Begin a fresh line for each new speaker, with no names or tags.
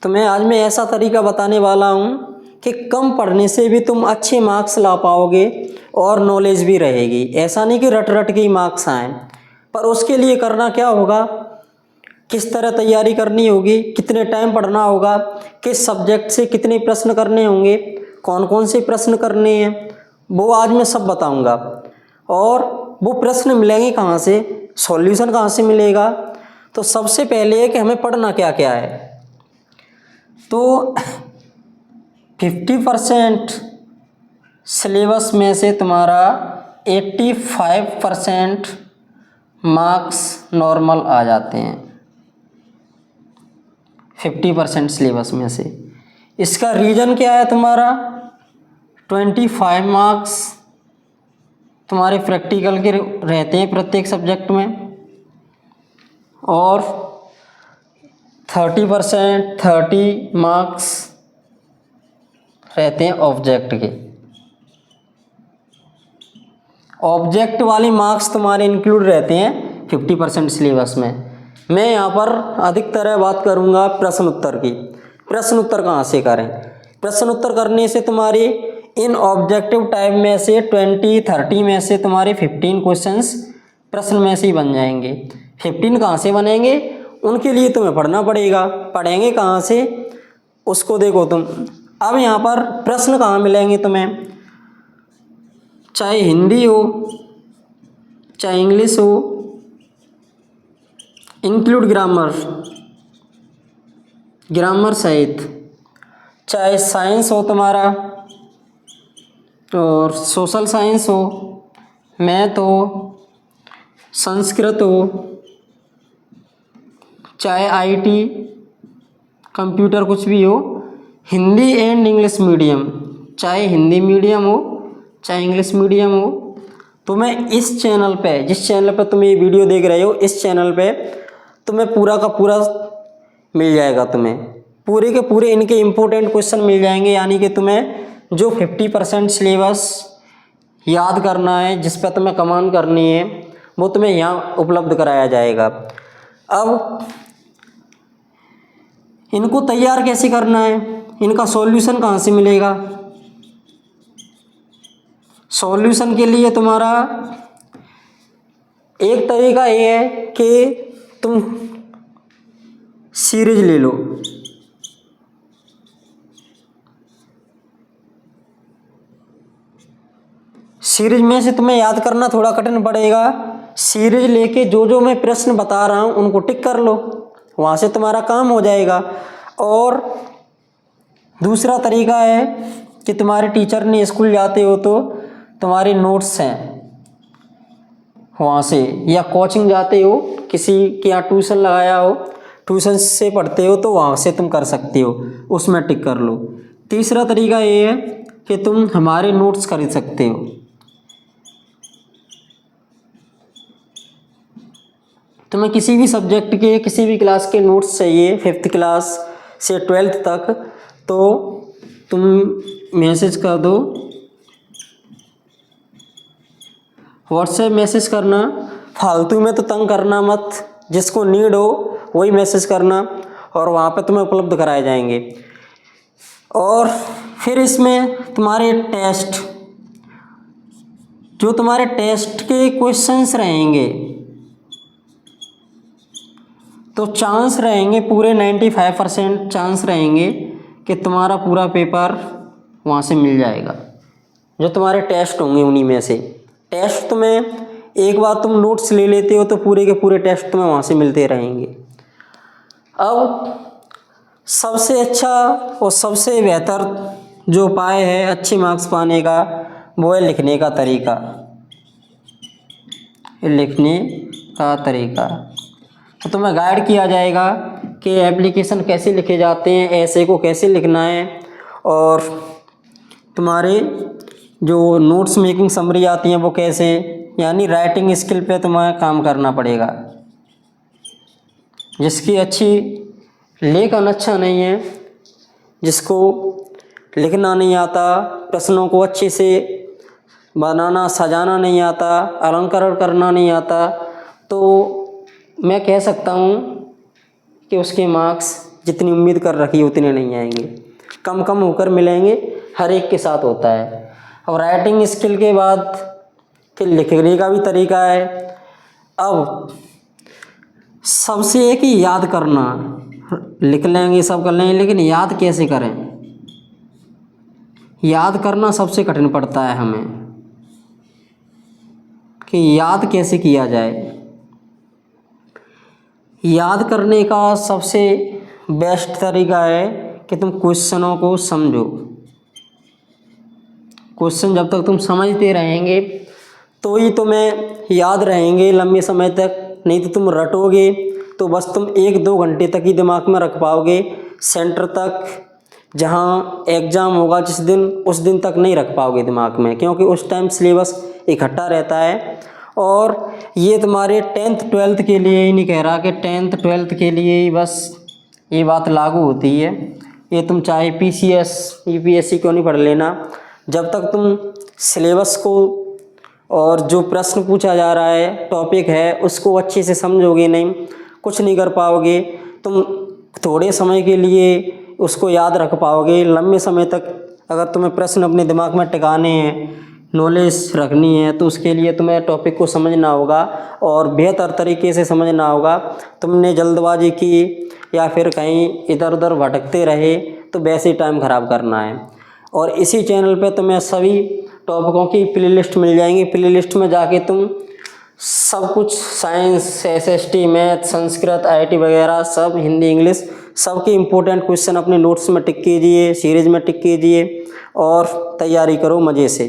तुम्हें आज मैं ऐसा तरीका बताने वाला हूँ कि कम पढ़ने से भी तुम अच्छे मार्क्स ला पाओगे और नॉलेज भी रहेगी। ऐसा नहीं कि रट रट के ही मार्क्स आएँ, पर उसके लिए करना क्या होगा, किस तरह तैयारी करनी होगी, कितने टाइम पढ़ना होगा, किस सब्जेक्ट से कितने प्रश्न करने होंगे, कौन कौन से प्रश्न करने हैं, वो आज मैं सब बताऊंगा। और वो प्रश्न मिलेंगे कहाँ से, सॉल्यूशन कहाँ से मिलेगा। तो सबसे पहले है कि हमें पढ़ना क्या क्या है। तो 50% सिलेबस में से तुम्हारा 85% मार्क्स नॉर्मल आ जाते हैं। 50% सिलेबस में से इसका रीज़न क्या है, तुम्हारा 25 मार्क्स तुम्हारे प्रैक्टिकल के रहते हैं प्रत्येक सब्जेक्ट में, और 30 मार्क्स रहते हैं ऑब्जेक्ट के। ऑब्जेक्ट वाली मार्क्स तुम्हारे इंक्लूड रहते हैं 50% सिलेबस में। मैं यहाँ पर अधिकतर बात करूँगा प्रश्न उत्तर की। प्रश्न उत्तर कहाँ से करें, प्रश्न उत्तर करने से तुम्हारी इन ऑब्जेक्टिव टाइप में से 20-30 में से तुम्हारे 15 क्वेश्चंस प्रश्न में से ही बन जाएंगे। 15 कहाँ से बनेंगे, उनके लिए तुम्हें पढ़ना पड़ेगा। पढ़ेंगे कहाँ से, उसको देखो तुम। अब यहाँ पर प्रश्न कहाँ मिलेंगे तुम्हें, चाहे हिंदी हो चाहे इंग्लिश हो, इंक्लूड ग्रामर सहित, चाहे साइंस हो तुम्हारा और सोशल साइंस हो, मैथ हो, संस्कृत हो, चाहे आईटी, कंप्यूटर, कुछ भी हो, हिंदी एंड इंग्लिश मीडियम, चाहे हिंदी मीडियम हो चाहे इंग्लिश मीडियम हो, तुम्हें इस चैनल पे, जिस चैनल पे तुम ये वीडियो देख रहे हो, इस चैनल पे तुम्हें पूरा का पूरा मिल जाएगा। तुम्हें पूरे के पूरे इनके इम्पोर्टेंट क्वेश्चन मिल जाएंगे। यानी कि तुम्हें जो 50% सिलेबस याद करना है, जिस पर तुम्हें कमांड करनी है, वो तुम्हें यहाँ उपलब्ध कराया जाएगा। अब इनको तैयार कैसे करना है, इनका सॉल्यूशन कहाँ से मिलेगा। सॉल्यूशन के लिए तुम्हारा एक तरीका ये है कि तुम सीरीज ले लो। सीरीज में से तुम्हें याद करना थोड़ा कठिन पड़ेगा। सीरीज लेके जो जो मैं प्रश्न बता रहा हूँ उनको टिक कर लो, वहाँ से तुम्हारा काम हो जाएगा। और दूसरा तरीका है कि तुम्हारे टीचर ने, स्कूल जाते हो तो तुम्हारे नोट्स हैं वहाँ से, या कोचिंग जाते हो किसी के यहाँ ट्यूशन लगाया हो, ट्यूशन से पढ़ते हो तो वहाँ से तुम कर सकते हो, उसमें टिक कर लो। तीसरा तरीका ये है कि तुम हमारे नोट्स खरीद सकते हो। तुम्हें किसी भी सब्जेक्ट के, किसी भी क्लास के नोट्स चाहिए 5th क्लास से 12th तक, तो तुम मैसेज कर दो, व्हाट्सएप मैसेज करना। फालतू में तो तंग करना मत, जिसको नीड हो वही मैसेज करना, और वहाँ पे तुम्हें उपलब्ध कराए जाएंगे। और फिर इसमें तुम्हारे टेस्ट, जो तुम्हारे टेस्ट के क्वेश्चंस रहेंगे, तो चांस रहेंगे पूरे 95% चांस रहेंगे कि तुम्हारा पूरा पेपर वहाँ से मिल जाएगा। जो तुम्हारे टेस्ट होंगे उन्हीं में से, टेस्ट तुम्हें एक बार तुम नोट्स ले लेते हो तो पूरे के पूरे टेस्ट तुम्हें वहाँ से मिलते रहेंगे। अब सबसे अच्छा और सबसे बेहतर जो उपाय है अच्छे मार्क्स पाने का, वो है लिखने का तरीका। लिखने का तरीका तो तुम्हें गाइड किया जाएगा कि एप्लीकेशन कैसे लिखे जाते हैं, ऐसे को कैसे लिखना है, और तुम्हारे जो नोट्स मेकिंग समरी आती हैं वो कैसे, यानी राइटिंग स्किल पे तुम्हें काम करना पड़ेगा। जिसकी अच्छी लेखन अच्छा नहीं है, जिसको लिखना नहीं आता, प्रश्नों को अच्छे से बनाना सजाना नहीं आता, अलंकरण करना नहीं आता, तो मैं कह सकता हूँ कि उसके मार्क्स जितनी उम्मीद कर रखी है उतने नहीं आएंगे, कम कम होकर मिलेंगे, हर एक के साथ होता है। अब राइटिंग स्किल के बाद फिर लिखने का भी तरीका है। अब सबसे एक ही याद करना, लिख लेंगे सब कर लेंगे, लेकिन याद कैसे करें, याद करना सबसे कठिन पड़ता है हमें कि याद कैसे किया जाए। याद करने का सबसे बेस्ट तरीका है कि तुम क्वेश्चनों को समझो। क्वेश्चन जब तक तुम समझते रहेंगे तो ही तुम्हें याद रहेंगे लंबे समय तक, नहीं तो तुम रटोगे तो बस तुम 1-2 घंटे तक ही दिमाग में रख पाओगे, सेंटर तक जहाँ एग्ज़ाम होगा जिस दिन उस दिन तक नहीं रख पाओगे दिमाग में, क्योंकि उस टाइम सिलेबस इकट्ठा रहता है। और ये तुम्हारे 10th 12th के लिए ही नहीं कह रहा कि 10th 12th के लिए ही बस ये बात लागू होती है, ये तुम चाहे PCS UPSC क्यों नहीं पढ़ लेना, जब तक तुम सिलेबस को और जो प्रश्न पूछा जा रहा है टॉपिक है उसको अच्छे से समझोगे नहीं, कुछ नहीं कर पाओगे। तुम थोड़े समय के लिए उसको याद रख पाओगे, लंबे समय तक अगर तुम्हें प्रश्न अपने दिमाग में टिकाने हैं, नॉलेज रखनी है, तो उसके लिए तुम्हें टॉपिक को समझना होगा और बेहतर तरीके से समझना होगा। तुमने जल्दबाजी की या फिर कहीं इधर उधर भटकते रहे तो वैसे ही टाइम ख़राब करना है। और इसी चैनल पे तुम्हें सभी टॉपिकों की प्लेलिस्ट मिल जाएंगी। प्लेलिस्ट में जाके तुम सब कुछ science, SST, math, Sanskrit, IIT वगैरह सब, हिंदी, इंग्लिश, सबके इम्पोर्टेंट क्वेश्चन अपने नोट्स में टिक कीजिए, सीरीज में टिक कीजिए और तैयारी करो मज़े से।